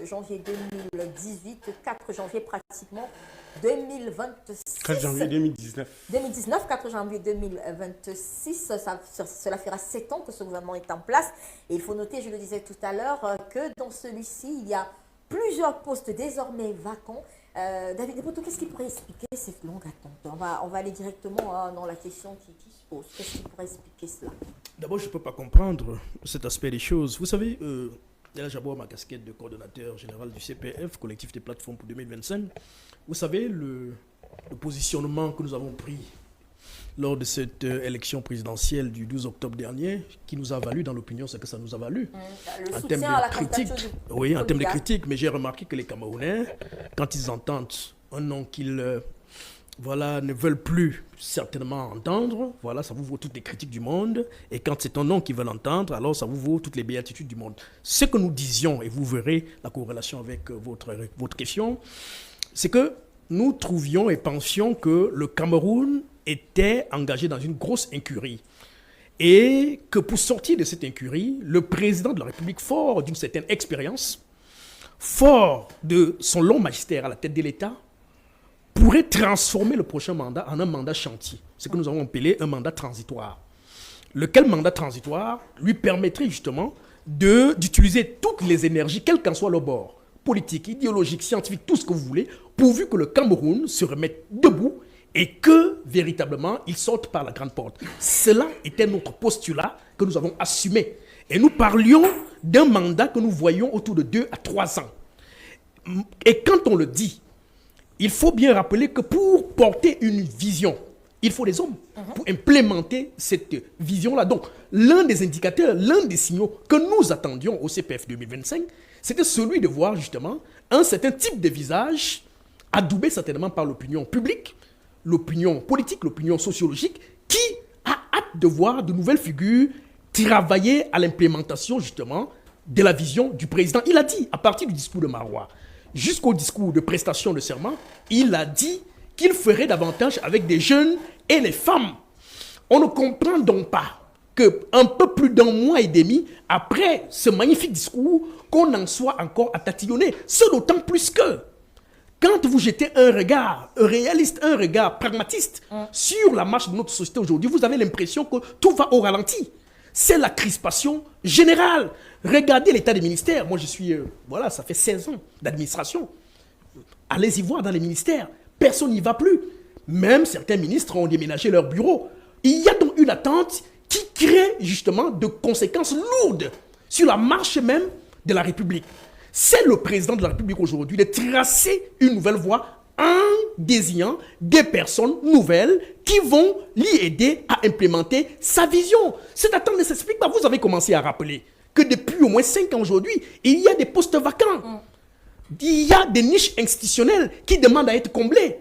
janvier 2018, 4 janvier pratiquement 2026. 4 janvier 2019. 2019, 4 janvier 2026, cela fera 7 ans que ce gouvernement est en place. Et il faut noter, je le disais tout à l'heure, que dans celui-ci, il y a plusieurs postes désormais vacants. David Despoteaux, qu'est-ce qui pourrait expliquer cette longue attente? On va aller directement dans la question qui se pose. Qu'est-ce qui pourrait expliquer cela? D'abord, je ne peux pas comprendre cet aspect des choses. Vous savez, là j'aborde ma casquette de coordonnateur général du CPF, collectif des plateformes pour 2025. Vous savez, le positionnement que nous avons pris lors de cette élection présidentielle du 12 octobre dernier, qui nous a valu dans l'opinion, c'est que ça nous a valu. Le En soutien termes à la de critique, candidature du oui, en termes de candidat. critique, mais j'ai remarqué que les Camerounais, quand ils entendent un nom qu'ils ne veulent plus certainement entendre, voilà, ça vous vaut toutes les critiques du monde, et quand c'est un nom qu'ils veulent entendre, alors ça vous vaut toutes les béatitudes du monde. Ce que nous disions, et vous verrez la corrélation avec votre question, c'est que nous trouvions et pensions que le Cameroun était engagé dans une grosse incurie. Et que pour sortir de cette incurie, le président de la République, fort d'une certaine expérience, fort de son long magistère à la tête de l'État, pourrait transformer le prochain mandat en un mandat chantier, ce que nous avons appelé un mandat transitoire. Lequel mandat transitoire lui permettrait justement d'utiliser toutes les énergies, quel qu'en soit le bord, politique, idéologique, scientifique, tout ce que vous voulez, pourvu que le Cameroun se remette debout et que, véritablement, il sorte par la grande porte. Cela était notre postulat que nous avons assumé. Et nous parlions d'un mandat que nous voyions autour de 2 à 3 ans. Et quand on le dit, il faut bien rappeler que pour porter une vision, il faut des hommes pour implémenter cette vision-là. Donc, l'un des indicateurs, l'un des signaux que nous attendions au CPF 2025, c'était celui de voir justement un certain type de visage adoubé certainement par l'opinion publique, l'opinion politique, l'opinion sociologique, qui a hâte de voir de nouvelles figures travailler à l'implémentation justement de la vision du président. Il a dit, à partir du discours de Marois, jusqu'au discours de prestation de serment, il a dit qu'il ferait davantage avec des jeunes et les femmes. On ne comprend donc pas qu'un peu plus d'un mois et demi après ce magnifique discours, qu'on en soit encore à tatillonner. Ce d'autant plus que quand vous jetez un regard réaliste, un regard pragmatiste sur la marche de notre société aujourd'hui, vous avez l'impression que tout va au ralenti. C'est la crispation générale. Regardez l'état des ministères. Moi, je suis, ça fait 16 ans d'administration. Allez-y voir dans les ministères. Personne n'y va plus. Même certains ministres ont déménagé leur bureau. Il y a donc une attente qui crée justement de conséquences lourdes sur la marche même de la République. C'est le président de la République aujourd'hui de tracer une nouvelle voie en désignant des personnes nouvelles qui vont l'y aider à implémenter sa vision. Cette attente ne s'explique pas. Vous avez commencé à rappeler que depuis au moins 5 ans aujourd'hui, il y a des postes vacants. Il y a des niches institutionnelles qui demandent à être comblées.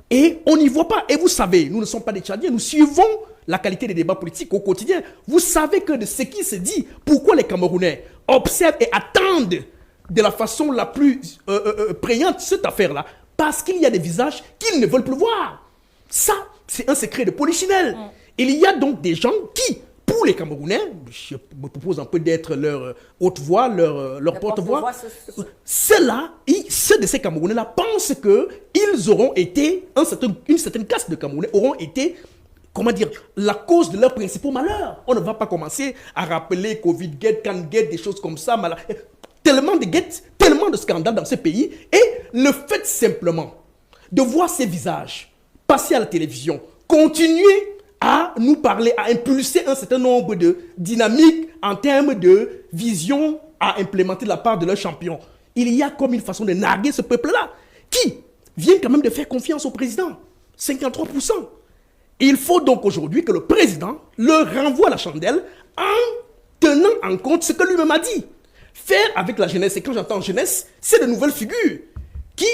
Et on n'y voit pas. Et vous savez, nous ne sommes pas des Tchadiens, nous suivons la qualité des débats politiques au quotidien. Vous savez que de ce qui se dit, pourquoi les Camerounais observent et attendent de la façon la plus prégnante cette affaire-là, parce qu'il y a des visages qu'ils ne veulent plus voir. Ça, c'est un secret de polichinelle. Il y a donc des gens qui, pour les Camerounais, je me propose un peu d'être leur haute voix, leur porte-voix, ceux-là, ceux de ces Camerounais-là pensent qu'ils auront été, une certaine caste de Camerounais auront été, comment dire, la cause de leur principal malheur. On ne va pas commencer à rappeler Covid-Gate, Can-Gate, des choses comme ça. Tellement de guettes, tellement de scandales dans ce pays. Et le fait simplement de voir ces visages passer à la télévision, continuer à nous parler, à impulser un certain nombre de dynamiques en termes de vision à implémenter de la part de leurs champions. Il y a comme une façon de narguer ce peuple-là qui vient quand même de faire confiance au président. 53%. Il faut donc aujourd'hui que le président leur renvoie la chandelle en tenant en compte ce que lui-même a dit. Faire avec la jeunesse, et quand j'entends jeunesse, c'est de nouvelles figures qui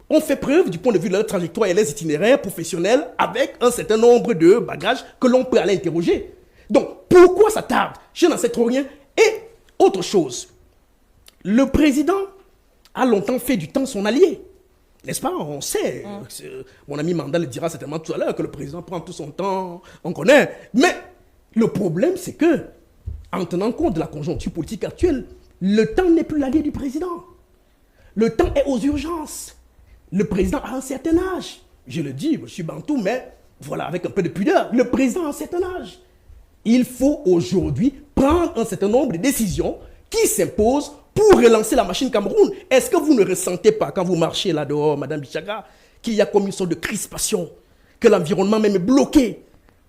ont fait preuve du point de vue de leur trajectoire et leurs itinéraires professionnels avec un certain nombre de bagages que l'on peut aller interroger. Donc, pourquoi ça tarde? Je n'en sais trop rien. Et autre chose, le président a longtemps fait du temps son allié. N'est-ce pas? On sait, mon ami Mandal le dira certainement tout à l'heure, que le président prend tout son temps, on connaît. Mais le problème, c'est que, en tenant compte de la conjoncture politique actuelle, Le temps n'est plus l'allié du président. Le temps est aux urgences. Le président a un certain âge. Je le dis, je suis bantou, mais voilà, avec un peu de pudeur. Le président a un certain âge. Il faut aujourd'hui prendre un certain nombre de décisions qui s'imposent pour relancer la machine Cameroun. Est-ce que vous ne ressentez pas, quand vous marchez là dehors, Madame Bichaga, qu'il y a comme une sorte de crispation, que l'environnement même est bloqué?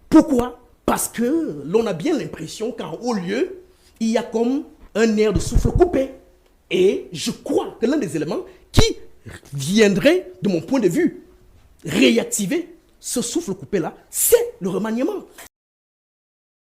Pourquoi? Parce que l'on a bien l'impression qu'en haut lieu, il y a comme un air de souffle coupé. Et je crois que l'un des éléments qui viendrait, de mon point de vue, réactiver ce souffle coupé-là, c'est le remaniement.